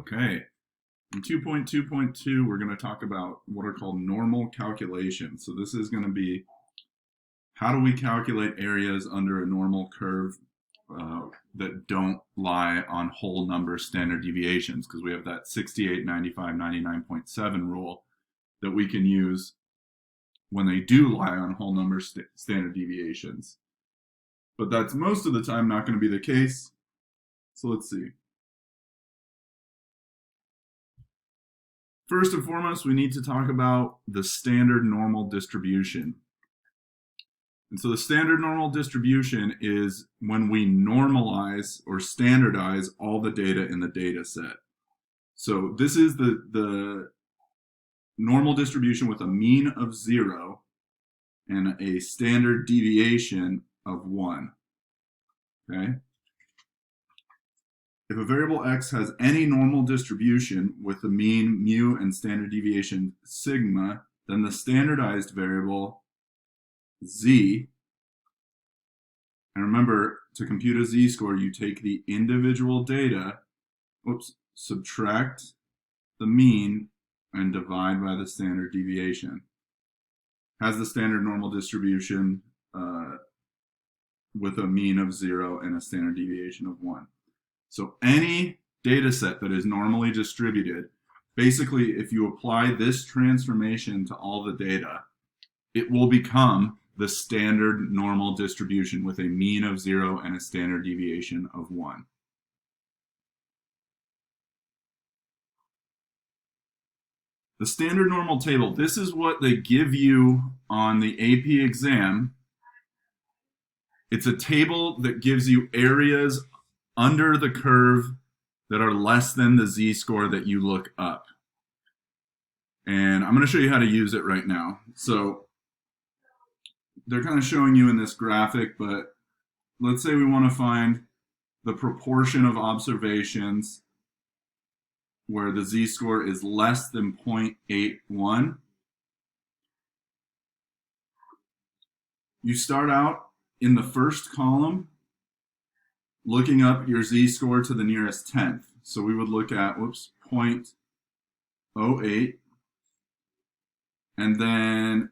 Okay, in 2.2.2, we're going to talk about what are called normal calculations. So this is going to be how do we calculate areas under a normal curve that don't lie on whole number standard deviations, because we have that 68, 95, 99.7 rule that we can use when they do lie on whole number standard deviations. But that's most of the time not going to be the case. So let's see. First and foremost, we need to talk about the standard normal distribution. And so the standard normal distribution is when we normalize or standardize all the data in the data set. So this is the normal distribution with a mean of 0 and a standard deviation of 1. Okay? If a variable x has any normal distribution with a mean mu and standard deviation sigma, then the standardized variable z, and remember, to compute a z-score, you take the individual data, subtract the mean, and divide by the standard deviation, has the standard normal distribution with a mean of 0 and a standard deviation of 1. So any data set that is normally distributed, basically if you apply this transformation to all the data, it will become the standard normal distribution with a mean of 0 and a standard deviation of 1. The standard normal table, this is what they give you on the AP exam. It's a table that gives you areas under the curve that are less than the z-score that you look up. And I'm going to show you how to use it right now. So they're kind of showing you in this graphic, but let's say we want to find the proportion of observations where the z-score is less than 0.81. You start out in the first column looking up your z-score to the nearest tenth. So we would look at, 0.08, and then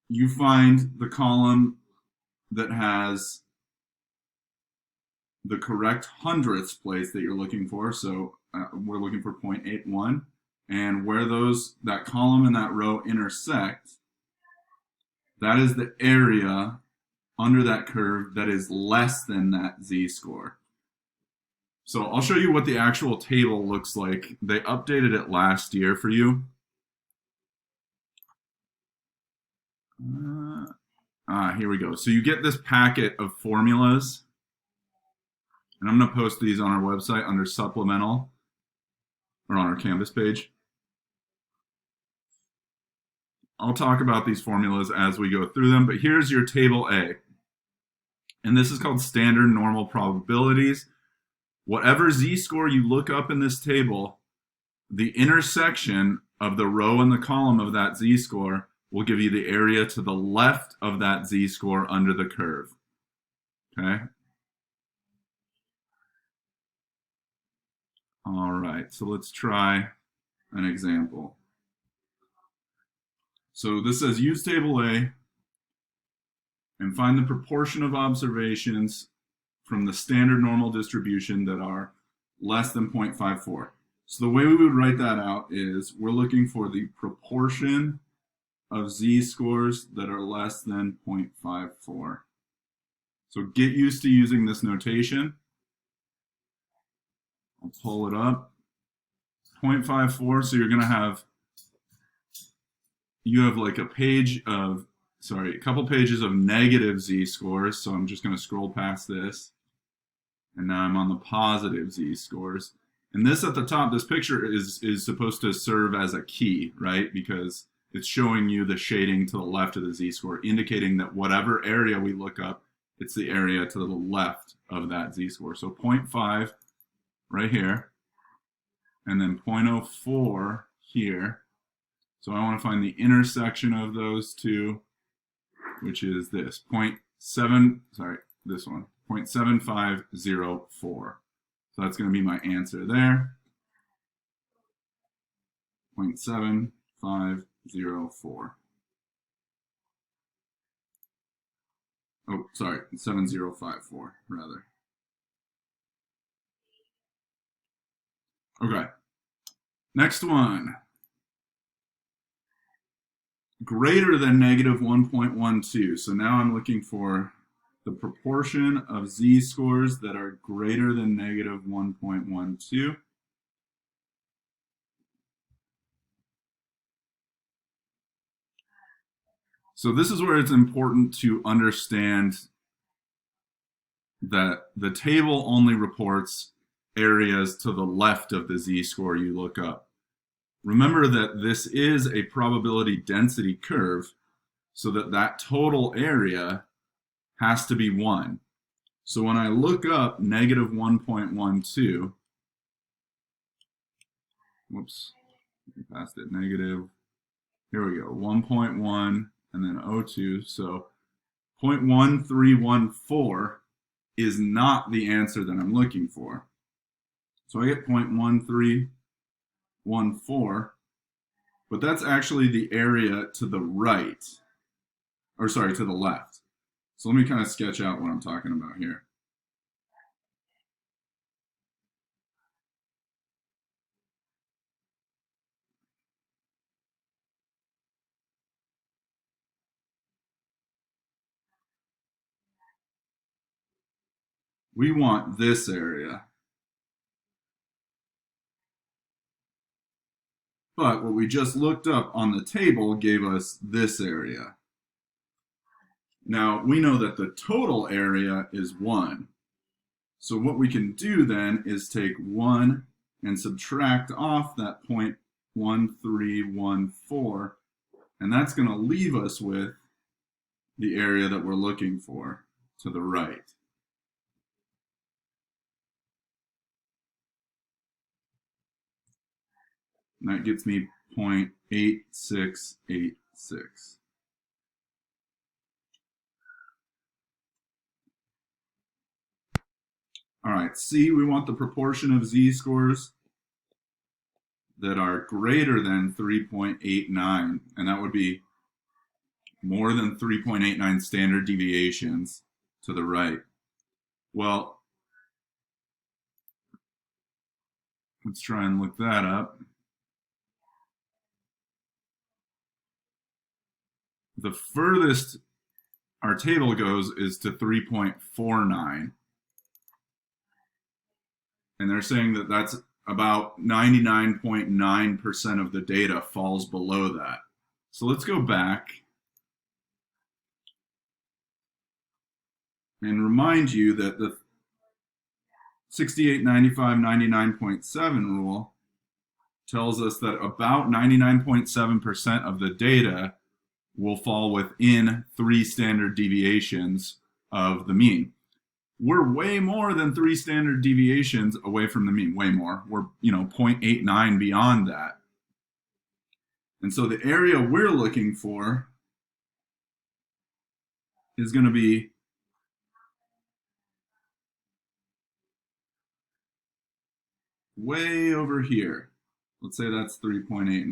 you find the column that has the correct hundredths place that you're looking for. So we're looking for 0.81, and where that column and that row intersect, that is the area under that curve that is less than that z-score. So I'll show you what the actual table looks like. They updated it last year for you. Here we go. So you get this packet of formulas, and I'm going to post these on our website under supplemental or on our Canvas page. I'll talk about these formulas as we go through them, but here's your table A. And this is called standard normal probabilities. Whatever z-score you look up in this table, the intersection of the row and the column of that z-score will give you the area to the left of that z-score under the curve. Okay? All right, so let's try an example. So this says use table A and find the proportion of observations from the standard normal distribution that are less than 0.54. So the way we would write that out is we're looking for the proportion of z-scores that are less than 0.54. So get used to using this notation. I'll pull it up. 0.54, so you're going to have, you have like a couple pages of negative z-scores, so I'm just going to scroll past this. And now I'm on the positive z-scores. And this at the top, this picture is supposed to serve as a key, right? Because it's showing you the shading to the left of the z-score, indicating that whatever area we look up, it's the area to the left of that z-score. So 0.5 right here, and then 0.04 here. So I want to find the intersection of those two, which is this, 0.7504. So that's going to be my answer there. 0.7504. Oh, sorry, 7054, rather. Okay. Next one. Greater than negative 1.12. So now I'm looking for the proportion of z-scores that are greater than negative 1.12. So this is where it's important to understand that the table only reports areas to the left of the z-score you look up. Remember that this is a probability density curve, so that total area has to be 1. So when I look up negative 1.12, whoops, I passed it, negative, here we go, 1.1 and then 0.2, so 0.1314 is not the answer that I'm looking for. So I get 0.1314, but that's actually the area to the right, or sorry, to the left. So let me kind of sketch out what I'm talking about here. We want this area. But what we just looked up on the table gave us this area. Now, we know that the total area is 1. So what we can do then is take 1 and subtract off that 0.1314, and that's going to leave us with the area that we're looking for to the right. And that gets me 0.8686. All right, C, we want the proportion of z-scores that are greater than 3.89, and that would be more than 3.89 standard deviations to the right. Well, let's try and look that up. The furthest our table goes is to 3.49. And they're saying that that's about 99.9% of the data falls below that. So let's go back and remind you that the 68, 95, 99.7 rule tells us that about 99.7% of the data will fall within 3 standard deviations of the mean. We're way more than 3 standard deviations away from the mean, way more. We're, 0.89 beyond that. And so the area we're looking for is going to be way over here. Let's say that's 3.89. It's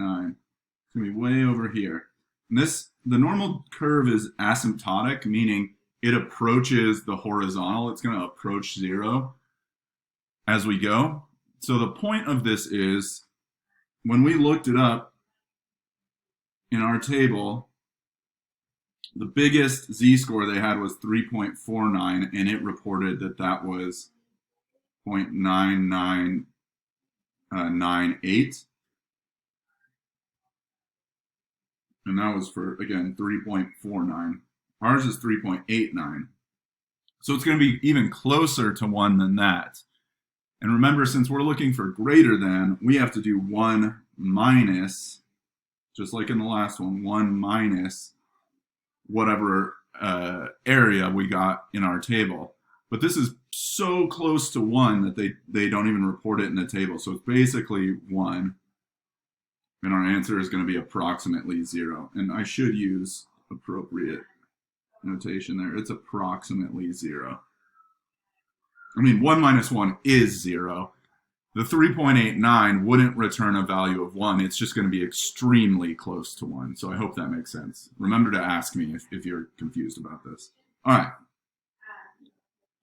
going to be way over here. And the normal curve is asymptotic, meaning it approaches the horizontal. It's going to approach 0 as we go. So the point of this is, when we looked it up in our table, the biggest z-score they had was 3.49, and it reported that that was 0.9998. And that was for, again, 3.49. Ours is 3.89. So it's going to be even closer to 1 than that. And remember, since we're looking for greater than, we have to do 1 minus, just like in the last one, 1 minus whatever area we got in our table. But this is so close to 1 that they don't even report it in the table. So it's basically 1. And our answer is going to be approximately 0. And I should use appropriate notation there. It's approximately 0. I mean, 1 minus 1 is 0. the 3.89 wouldn't return a value of 1. It's just going to be extremely close to 1. So I hope that makes sense. Remember to ask me if you're confused about this. All right.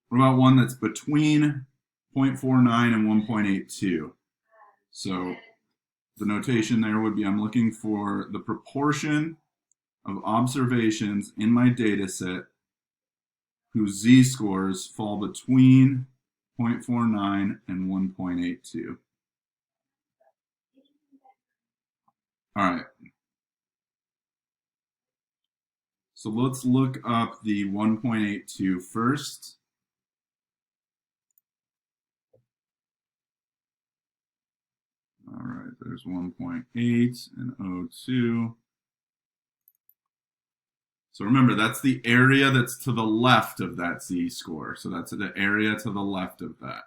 What about one that's between 0.49 and 1.82? So the notation there would be I'm looking for the proportion of observations in my data set whose z-scores fall between 0.49 and 1.82. All right. So let's look up the 1.82 first. All right, there's 1.8 and 0.2. So remember, that's the area that's to the left of that z-score. So that's the area to the left of that.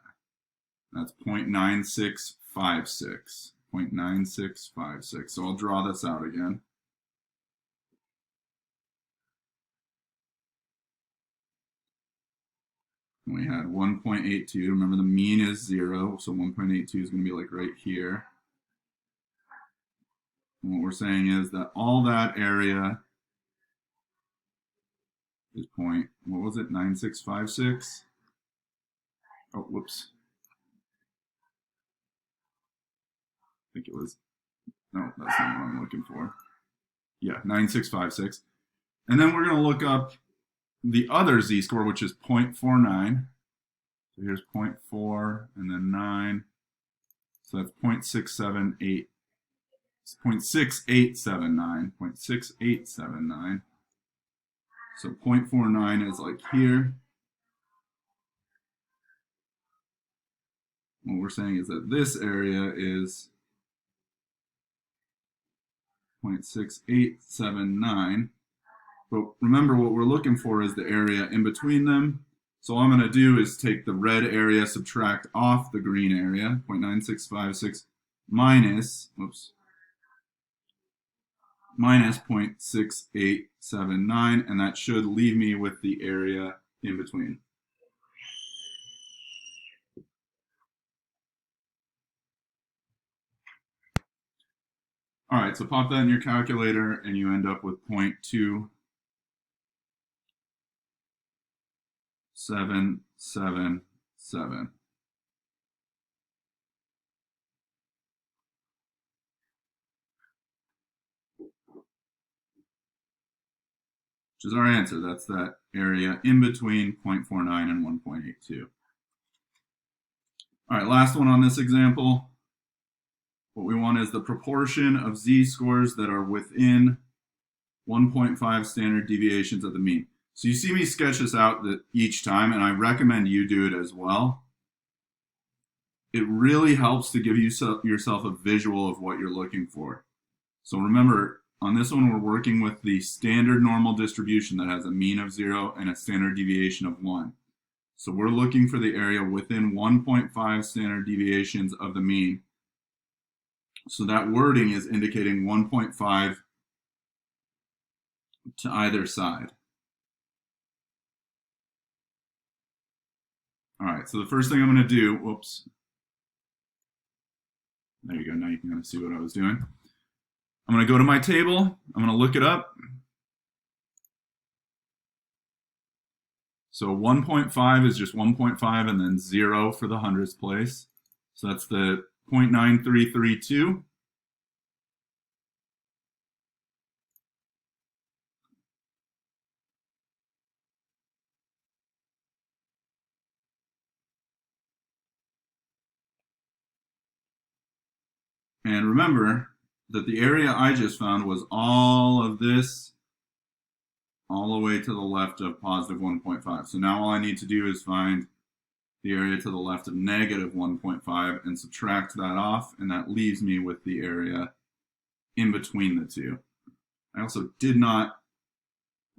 That's 0.9656. 0.9656. So I'll draw this out again. We had 1.82. Remember, the mean is 0, so 1.82 is going to be like right here. And what we're saying is that all that area is what was it, 9656? Oh, whoops. I think it was, no, that's not what I'm looking for. Yeah, 9656. And then we're going to look up the other z-score, which is 0.49. So here's 0.4 and then 9. So that's 0.678. 0.6879. 0.6879. So 0.49 is like here. What we're saying is that this area is 0.6879. But remember, what we're looking for is the area in between them. So all I'm going to do is take the red area, subtract off the green area, 0.9656 minus 0.6879, and that should leave me with the area in between. All right, so pop that in your calculator, and you end up with 0.2777. Which is our answer. That's that area in between 0.49 and 1.82. All right, last one on this example. What we want is the proportion of z-scores that are within 1.5 standard deviations of the mean. So you see me sketch this out each time, and I recommend you do it as well. It really helps to give yourself a visual of what you're looking for. So remember, on this one, we're working with the standard normal distribution that has a mean of 0 and a standard deviation of 1. So we're looking for the area within 1.5 standard deviations of the mean. So that wording is indicating 1.5 to either side. All right, so the first thing I'm going to do, whoops. There you go, now you can kind of see what I was doing. I'm going to go to my table, I'm going to look it up. So 1.5 is just 1.5 and then 0 for the hundredths place. So that's the 0.9332. And remember that the area I just found was all of this all the way to the left of positive 1.5. So now all I need to do is find the area to the left of negative 1.5 and subtract that off, and that leaves me with the area in between the two. I also did not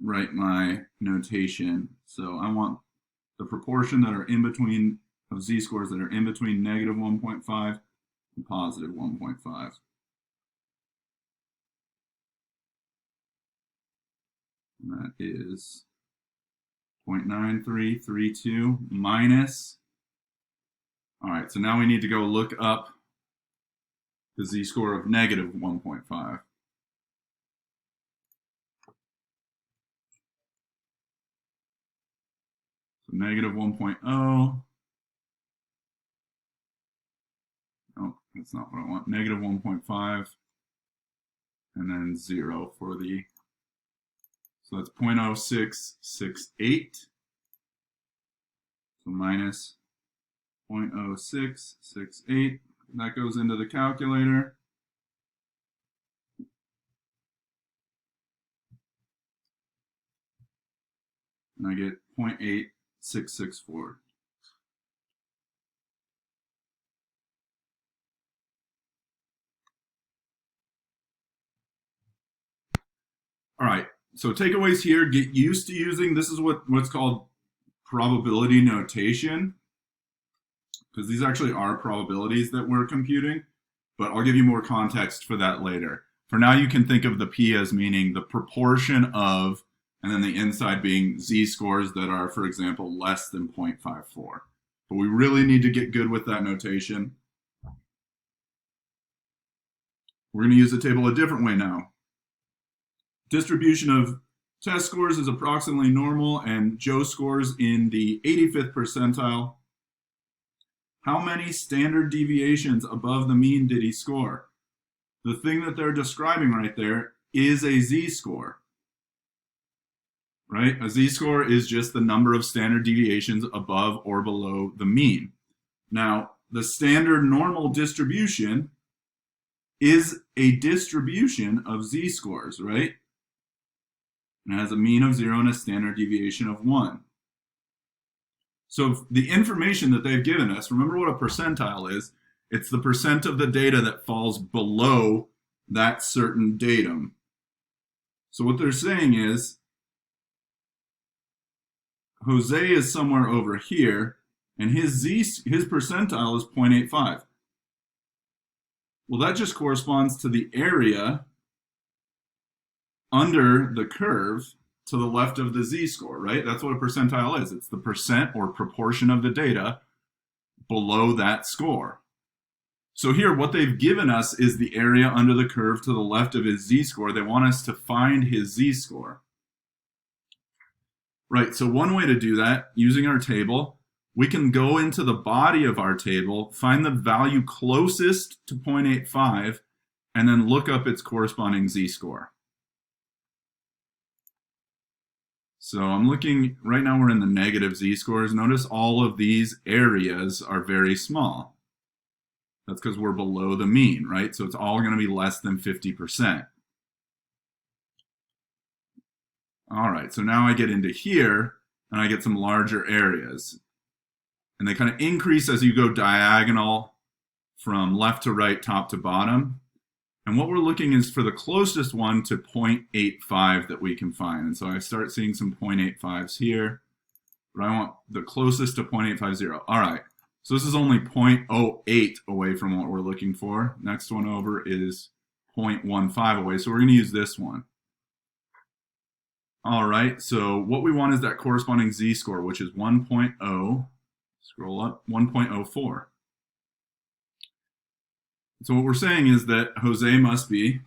write my notation, so I want the proportion that are in between of z-scores that are in between negative 1.5 and positive 1.5. And that is 0.9332 minus All right, so now we need to go look up the z-score of negative 1.5. So negative 1.0. Oh, that's not what I want. Negative 1.5. And then 0 for the, so that's 0.0668. So minus 0.0668. That goes into the calculator. And I get 0.8664. All right, so takeaways here, get used to using, this is what's called probability notation, because these actually are probabilities that we're computing, but I'll give you more context for that later. For now, you can think of the P as meaning the proportion of, and then the inside being z-scores that are, for example, less than 0.54. But we really need to get good with that notation. We're going to use the table a different way now. Distribution of test scores is approximately normal, and Joe scores in the 85th percentile. How many standard deviations above the mean did he score? The thing that they're describing right there is a z-score, right? A z-score is just the number of standard deviations above or below the mean. Now, the standard normal distribution is a distribution of z-scores, right? And it has a mean of 0 and a standard deviation of 1. So the information that they've given us, remember what a percentile is. It's the percent of the data that falls below that certain datum. So what they're saying is, Jose is somewhere over here, and his percentile is 0.85. Well, that just corresponds to the area under the curve to the left of the z-score, right? That's what a percentile is. It's the percent or proportion of the data below that score. So here, what they've given us is the area under the curve to the left of his z-score. They want us to find his z-score. Right, so one way to do that, using our table, we can go into the body of our table, find the value closest to 0.85, and then look up its corresponding z-score. So I'm looking, right now we're in the negative z-scores. Notice all of these areas are very small. That's because we're below the mean, right? So it's all going to be less than 50%. All right, so now I get into here, and I get some larger areas. And they kind of increase as you go diagonal from left to right, top to bottom. And what we're looking is for the closest one to 0.85 that we can find. And so I start seeing some 0.85s here, but I want the closest to 0.850. All right, so this is only 0.08 away from what we're looking for. Next one over is 0.15 away, so we're going to use this one. All right, so what we want is that corresponding z-score, which is 1.0, scroll up, 1.04. So what we're saying is that Jose must be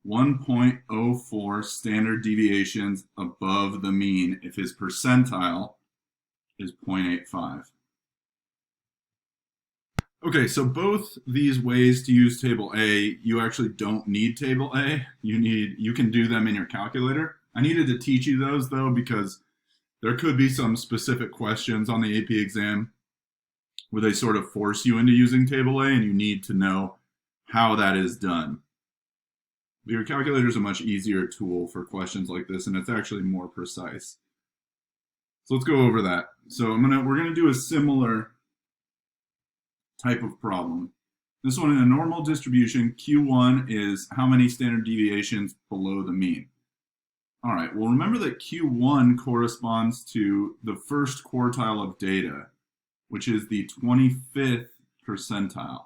1.04 standard deviations above the mean if his percentile is 0.85. Okay, so both these ways to use table A, you actually don't need table A. You can do them in your calculator. I needed to teach you those though because there could be some specific questions on the AP exam where they sort of force you into using table A and you need to know how that is done. But your calculator is a much easier tool for questions like this, and it's actually more precise. So let's go over that. So we're gonna do a similar type of problem. This one in a normal distribution, Q1 is how many standard deviations below the mean. All right, well remember that Q1 corresponds to the first quartile of data, which is the 25th percentile.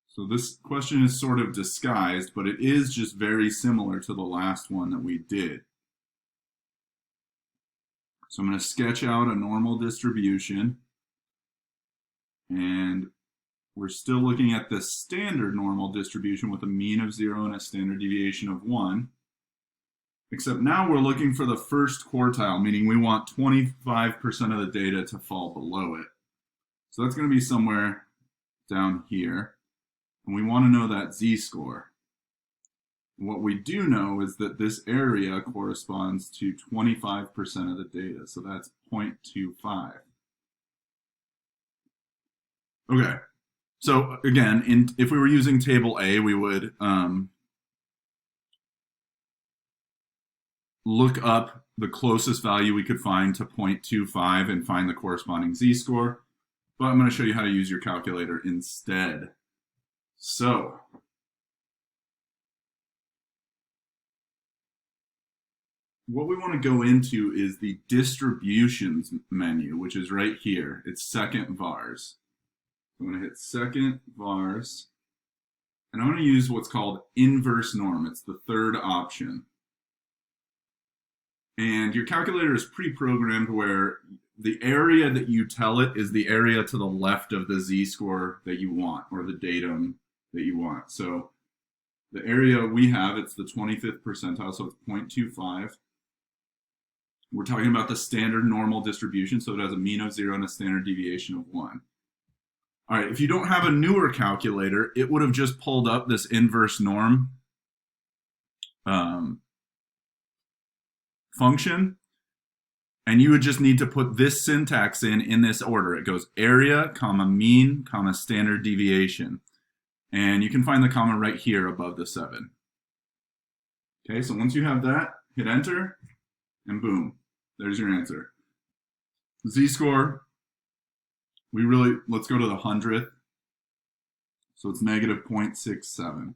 So this question is sort of disguised, but it is just very similar to the last one that we did. So I'm going to sketch out a normal distribution, and we're still looking at the standard normal distribution with a mean of 0 and a standard deviation of 1. Except now we're looking for the first quartile, meaning we want 25% of the data to fall below it. So that's going to be somewhere down here. And we want to know that z-score. What we do know is that this area corresponds to 25% of the data. So that's 0.25. Okay. So again, if we were using table A, we would look up the closest value we could find to 0.25 and find the corresponding z-score. But I'm going to show you how to use your calculator instead. So what we want to go into is the distributions menu, which is right here. It's second vars. I'm going to hit second vars, and I'm going to use what's called inverse norm. It's the third option. And your calculator is pre-programmed where the area that you tell it is the area to the left of the z-score that you want, or the datum that you want. So the area we have, it's the 25th percentile, so it's 0.25. We're talking about the standard normal distribution, so it has a mean of 0 and a standard deviation of 1. All right, if you don't have a newer calculator, it would have just pulled up this inverse norm function, and you would just need to put this syntax in this order. It goes area, comma, mean, comma, standard deviation. And you can find the comma right here above the 7. Okay, so once you have that, hit enter, and boom, there's your answer. Z-score, let's go to the 100th. So it's negative 0.67.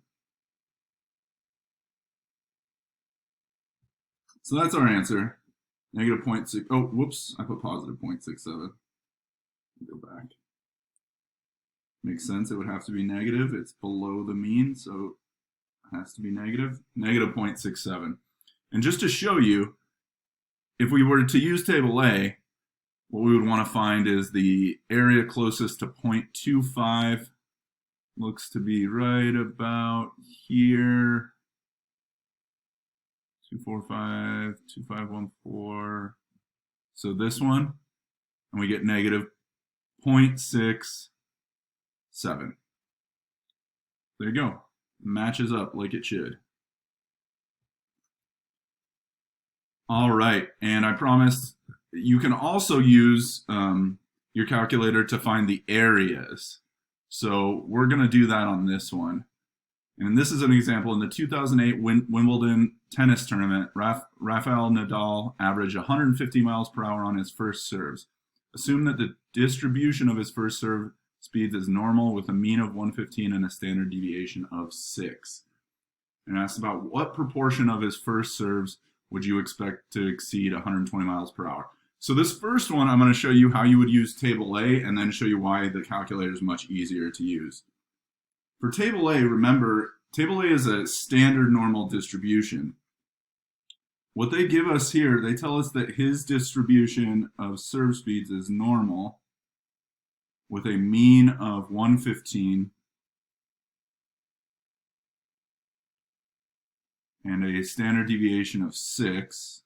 So that's our answer. Negative 0.6, oh, whoops, I put positive 0.67. Go back. Makes sense, it would have to be negative. It's below the mean, so it has to be negative. Negative 0.67. And just to show you, if we were to use table A, what we would want to find is the area closest to 0.25. Looks to be right about here. 245, 2514. So this one, and we get negative 0.67. There you go. Matches up like it should. All right, and I promised you can also use your calculator to find the areas. So we're going to do that on this one. And this is an example. In the 2008 Wimbledon tennis tournament, Rafael Nadal averaged 150 miles per hour on his first serves. Assume that the distribution of his first serve speeds is normal with a mean of 115 and a standard deviation of 6. And asked about what proportion of his first serves would you expect to exceed 120 miles per hour. So this first one, I'm going to show you how you would use table A and then show you why the calculator is much easier to use. For table A, remember, table A is a standard normal distribution. What they give us here, they tell us that his distribution of serve speeds is normal with a mean of 115 and a standard deviation of 6.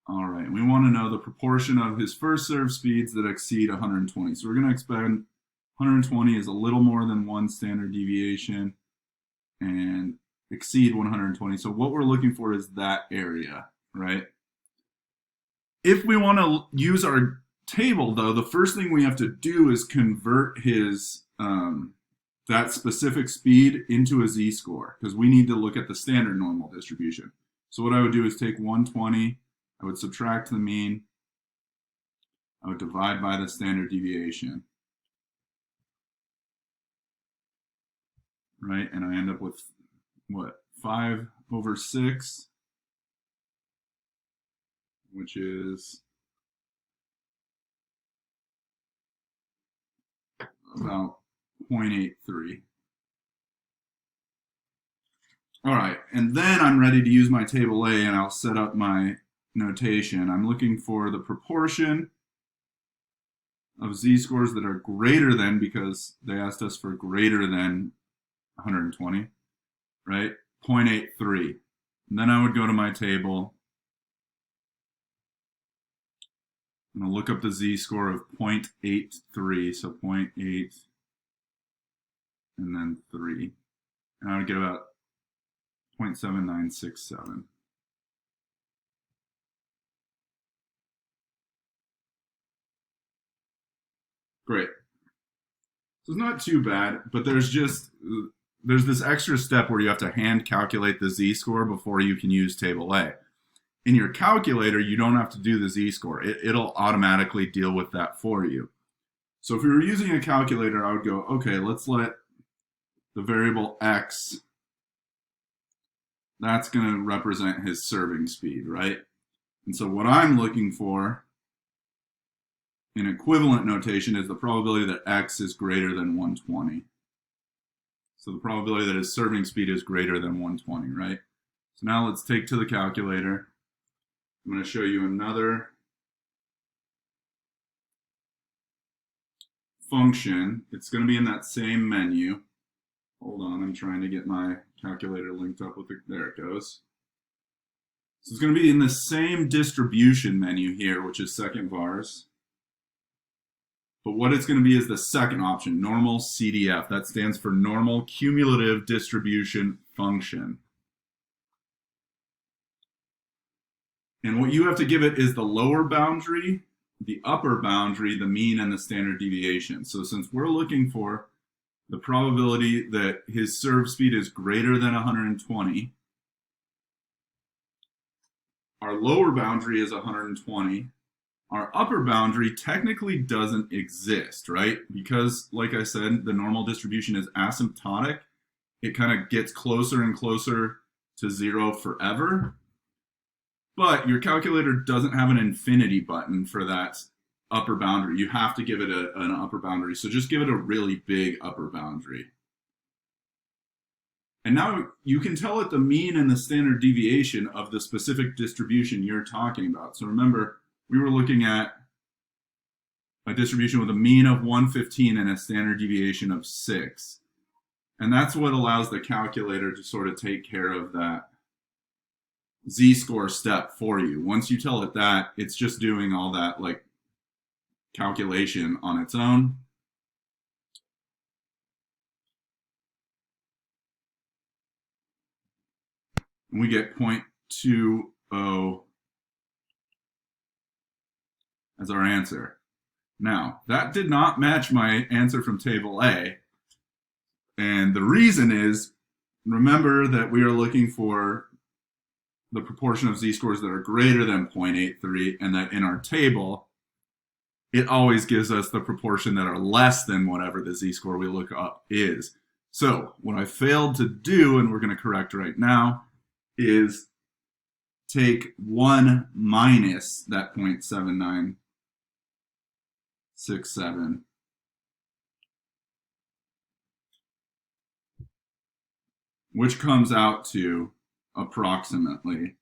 All right, we want to know the proportion of his first serve speeds that exceed 120. So we're going to expect 120 is a little more than 1 standard deviation and exceed 120. So what we're looking for is that area, right? If we want to use our table, though, the first thing we have to do is convert his that specific speed into a z-score, because we need to look at the standard normal distribution. So what I would do is take 120, I would subtract the mean, I would divide by the standard deviation. Right, and I end up with, what, 5/6, which is about 0.83. All right, and then I'm ready to use my table A, and I'll set up my notation. I'm looking for the proportion of z-scores that are greater than, because they asked us for greater than 120, right? 0.83. And then I would go to my table. I'm going to look up the z-score of 0.83, so 0.8 and then 3. And I would get about 0.7967. Great. So it's not too bad, but there's this extra step where you have to hand calculate the z-score before you can use table A. In your calculator, you don't have to do the z-score. It'll automatically deal with that for you. So if we were using a calculator, I would go, okay, let's let the variable x, that's going to represent his serving speed, right? And so what I'm looking for in equivalent notation is the probability that x is greater than 120. So the probability that his serving speed is greater than 120, right? So now let's take to the calculator. I'm going to show you another function. It's going to be in that same menu. Hold on, I'm trying to get my calculator linked up with it. There it goes. So it's going to be in the same distribution menu here, which is second vars. But what it's going to be is the second option, Normalcdf. That stands for Normal Cumulative Distribution Function. And what you have to give it is the lower boundary, the upper boundary, the mean, and the standard deviation. So since we're looking for the probability that his serve speed is greater than 120, our lower boundary is 120. Our upper boundary technically doesn't exist, right? Because, like I said, the normal distribution is asymptotic. It kind of gets closer and closer to 0 forever. But your calculator doesn't have an infinity button for that upper boundary. You have to give it an upper boundary. So just give it a really big upper boundary. And now you can tell it the mean and the standard deviation of the specific distribution you're talking about. So remember, we were looking at a distribution with a mean of 115 and a standard deviation of 6. And that's what allows the calculator to sort of take care of that z-score step for you. Once you tell it that, it's just doing all that like calculation on its own. And we get 0.20 as our answer. Now, that did not match my answer from table A. And the reason is, remember that we are looking for the proportion of z-scores that are greater than 0.83, and that in our table, it always gives us the proportion that are less than whatever the z-score we look up is. So what I failed to do, and we're going to correct right now, is take 1 minus that 0.7967, which comes out to approximately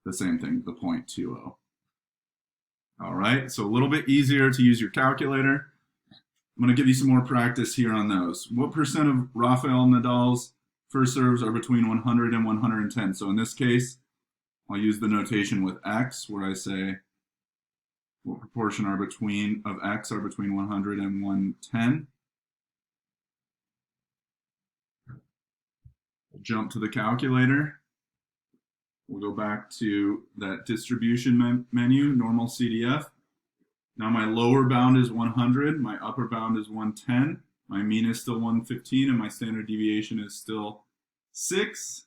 the same thing, the 0.20. All right, so a little bit easier to use your calculator. I'm going to give you some more practice here on those. What percent of Rafael Nadal's first serves are between 100 and 110? So in this case, I'll use the notation with x, where I say what proportion of x are between 100 and 110. We'll jump to the calculator. We'll go back to that distribution menu, Normalcdf. Now my lower bound is 100, my upper bound is 110, my mean is still 115, and my standard deviation is still 6.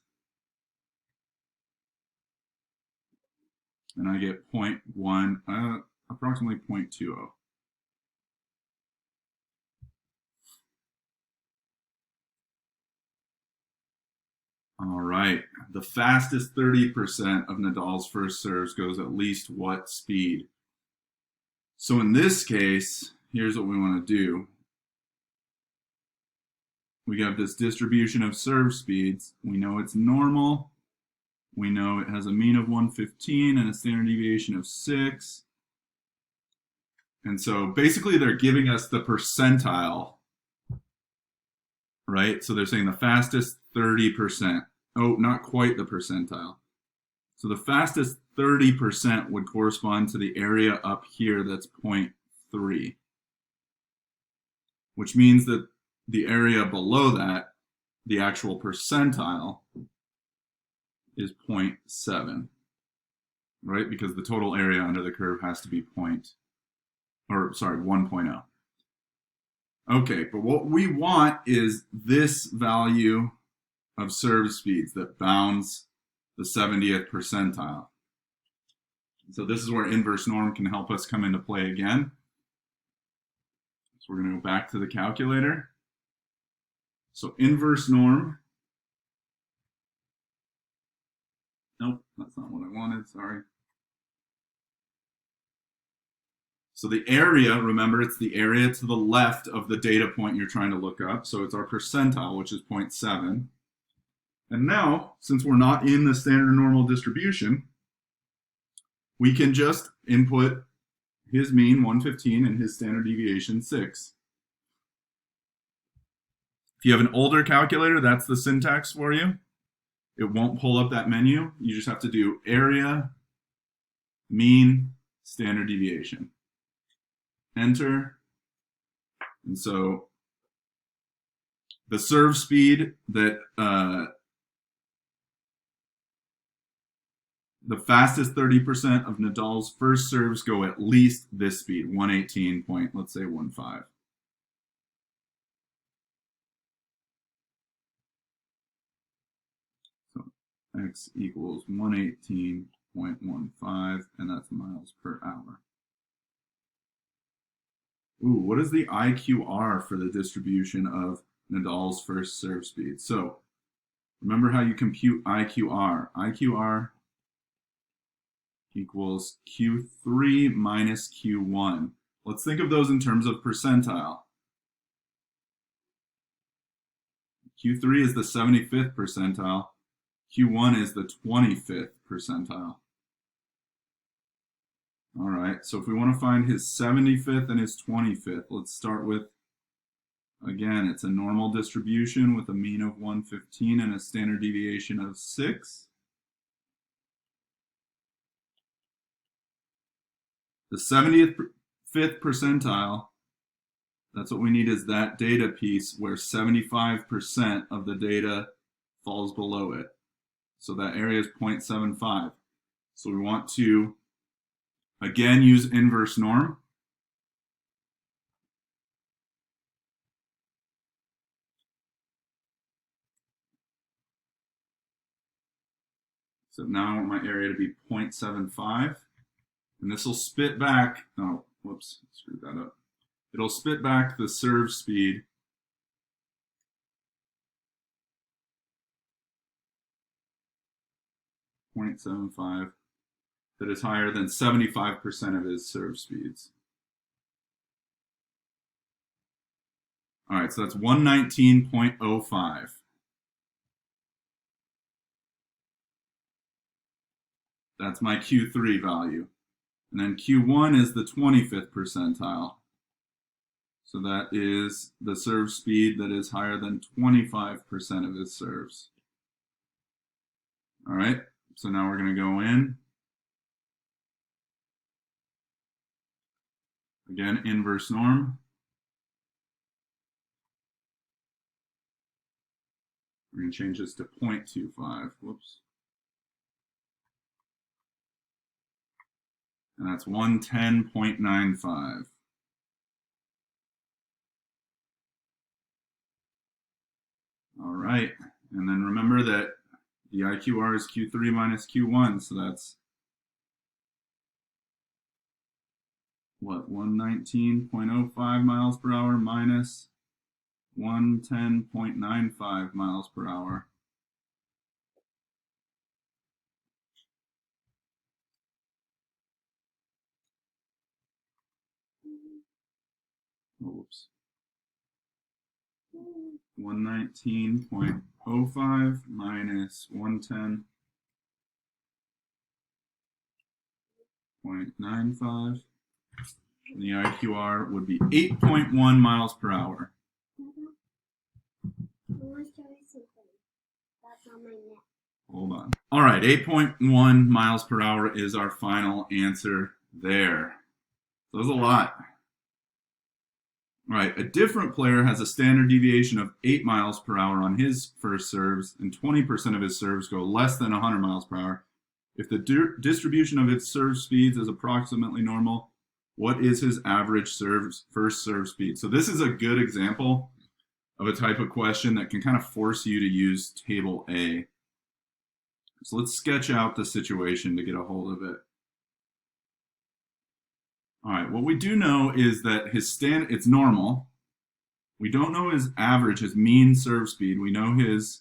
And I get 0.1, approximately 0.20. All right, the fastest 30% of Nadal's first serves goes at least what speed? So in this case, here's what we want to do. we have this distribution of serve speeds. We know it's normal. We know it has a mean of 115 and a standard deviation of 6. And so basically they're giving us the percentile, right? So they're saying the fastest 30%. Oh, not quite the percentile. So the fastest 30% would correspond to the area up here that's 0.3, which means that the area below that, the actual percentile, is 0.7, right? Because the total area under the curve has to be 1.0. Okay, but what we want is this value of serve speeds that bounds the 70th percentile. So this is where inverse norm can help us come into play again. So we're going to go back to the calculator. So inverse norm. Nope, that's not what I wanted, sorry. So the area, remember, it's the area to the left of the data point you're trying to look up. So it's our percentile, which is 0.7. And now, since we're not in the standard normal distribution, we can just input his mean, 115, and his standard deviation, 6. If you have an older calculator, that's the syntax for you. It won't pull up that menu. You just have to do area, mean, standard deviation. Enter. And so the serve speed that the fastest 30% of Nadal's first serves go at least this speed, 118 point, let's say 1.5. So x equals 118.15, and that's miles per hour. Ooh, what is the IQR for the distribution of Nadal's first serve speed? So remember how you compute IQR. IQR equals Q3 minus Q1. Let's think of those in terms of percentile. Q3 is the 75th percentile. Q1 is the 25th percentile. All right, so if we want to find his 75th and his 25th, let's start with, again, it's a normal distribution with a mean of 115 and a standard deviation of 6. The 75th percentile, that's what we need, is that data piece where 75% of the data falls below it. So that area is 0.75. So we want to, again, use inverse norm. So now I want my area to be 0.75. And this will spit back, oh, whoops, screwed that up. It'll spit back the serve speed .75 that is higher than 75% of his serve speeds. All right, so that's 119.05. That's my Q3 value. And then Q1 is the 25th percentile. So that is the serve speed that is higher than 25% of his serves. All right, so now we're going to go in. Again, inverse norm. We're going to change this to 0.25. Whoops. And that's 110.95. All right, and then remember that the IQR is Q3 minus Q1, so that's what, 119.05 miles per hour minus 110.95 miles per hour. Oops. 119.05 minus 110.95. And the IQR would be 8.1 miles per hour. Hold on. All right, 8.1 miles per hour is our final answer there. So that's a lot. All right, a different player has a standard deviation of 8 miles per hour on his first serves, and 20% of his serves go less than 100 miles per hour. If the distribution of its serve speeds is approximately normal, what is his average first serve speed? So this is a good example of a type of question that can kind of force you to use table A. So let's sketch out the situation to get a hold of it. All right, what we do know is that it's normal. We don't know his average, his mean serve speed. We know his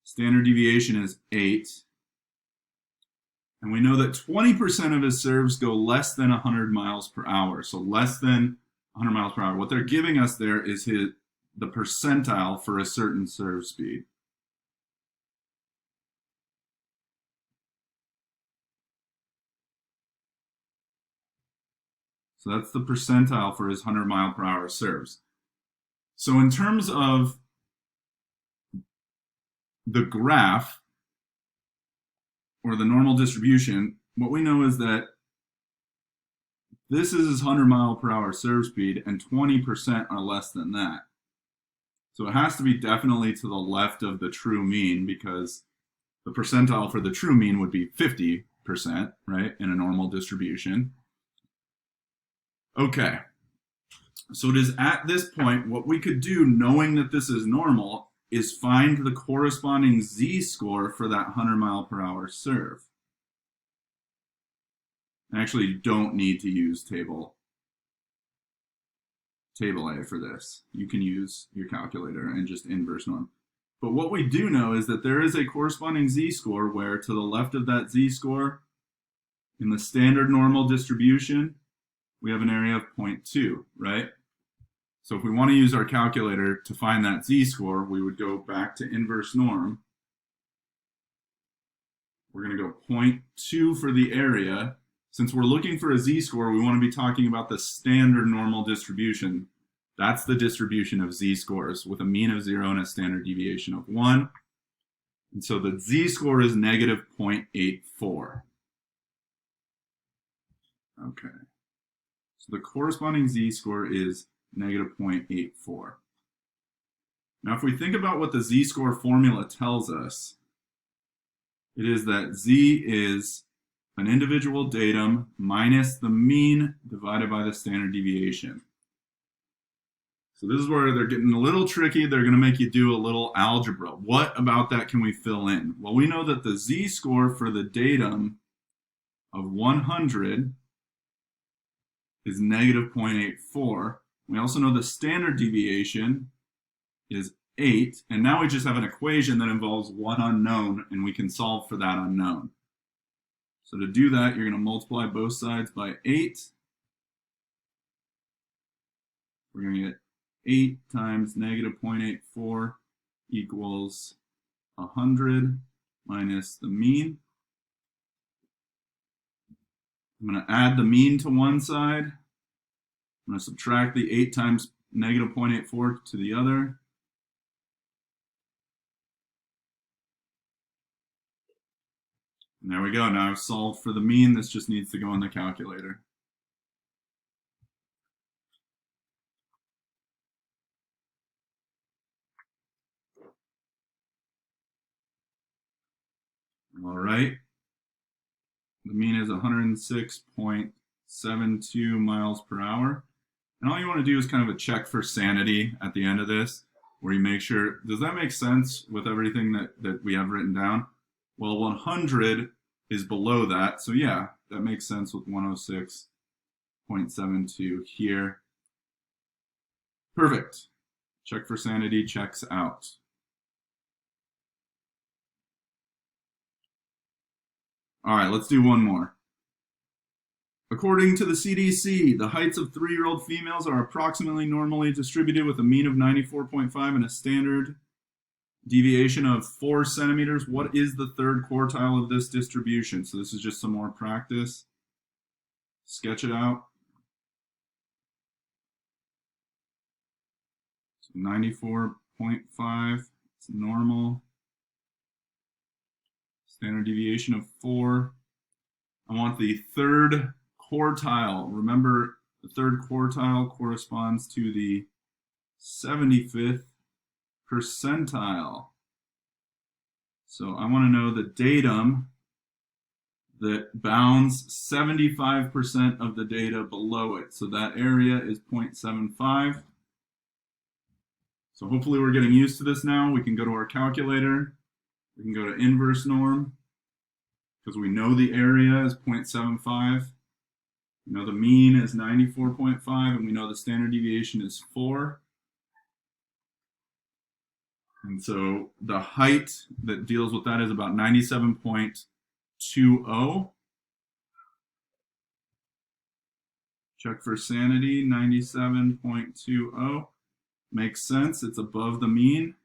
standard deviation is 8. And we know that 20% of his serves go less than 100 miles per hour. So less than 100 miles per hour. What they're giving us there is the percentile for a certain serve speed. So that's the percentile for his 100 mile per hour serves. So in terms of the graph or the normal distribution, what we know is that this is his 100 mile per hour serve speed and 20% are less than that. So it has to be definitely to the left of the true mean, because the percentile for the true mean would be 50%, right, in a normal distribution. Okay, so it is at this point, what we could do, knowing that this is normal, is find the corresponding z-score for that 100 mile per hour serve. Actually, you don't need to use table A for this. You can use your calculator and just inverse norm. But what we do know is that there is a corresponding z-score where to the left of that z-score, in the standard normal distribution, we have an area of 0.2, right? So if we want to use our calculator to find that z-score, we would go back to inverse norm. We're going to go 0.2 for the area. Since we're looking for a z-score, we want to be talking about the standard normal distribution. That's the distribution of z-scores with a mean of 0 and a standard deviation of 1. And so the z-score is negative 0.84. Okay. So the corresponding z-score is negative 0.84. Now, if we think about what the z-score formula tells us, it is that z is an individual datum minus the mean divided by the standard deviation. So this is where they're getting a little tricky. They're going to make you do a little algebra. What about that can we fill in? Well, we know that the z-score for the datum of 100 is negative 0.84. We also know the standard deviation is 8. And now we just have an equation that involves one unknown, and we can solve for that unknown. So to do that, you're going to multiply both sides by 8. We're going to get 8 times negative 0.84 equals 100 minus the mean. I'm going to add the mean to one side. I'm going to subtract the 8 times negative 0.84 to the other. And there we go. Now I've solved for the mean. This just needs to go in the calculator. All right. The mean is 106.72 miles per hour. And all you want to do is kind of a check for sanity at the end of this, where you make sure, does that make sense with everything that we have written down? Well, 100 is below that. So yeah, that makes sense with 106.72 here. Perfect. Check for sanity checks out. All right, let's do one more. According to the CDC, the heights of 3-year-old females are approximately normally distributed with a mean of 94.5 and a standard deviation of 4 centimeters. What is the third quartile of this distribution? So this is just some more practice. Sketch it out. So 94.5, it's normal. Standard deviation of 4. I want the third quartile. Remember, the third quartile corresponds to the 75th percentile. So I want to know the datum that bounds 75% of the data below it. So that area is 0.75. So hopefully we're getting used to this now. We can go to our calculator. We can go to inverse norm because we know the area is 0.75. We know the mean is 94.5, and we know the standard deviation is 4. And so the height that deals with that is about 97.20. Check for sanity, 97.20. Makes sense, it's above the mean,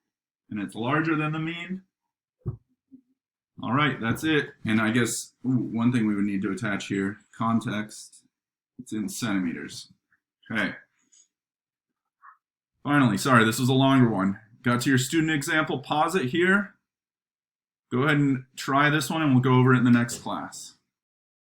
and it's larger than the mean. All right, that's it. And I guess one thing we would need to attach here, context, it's in centimeters. Okay. Finally, sorry, this was a longer one. Got to your student example, pause it here. Go ahead and try this one and we'll go over it in the next class.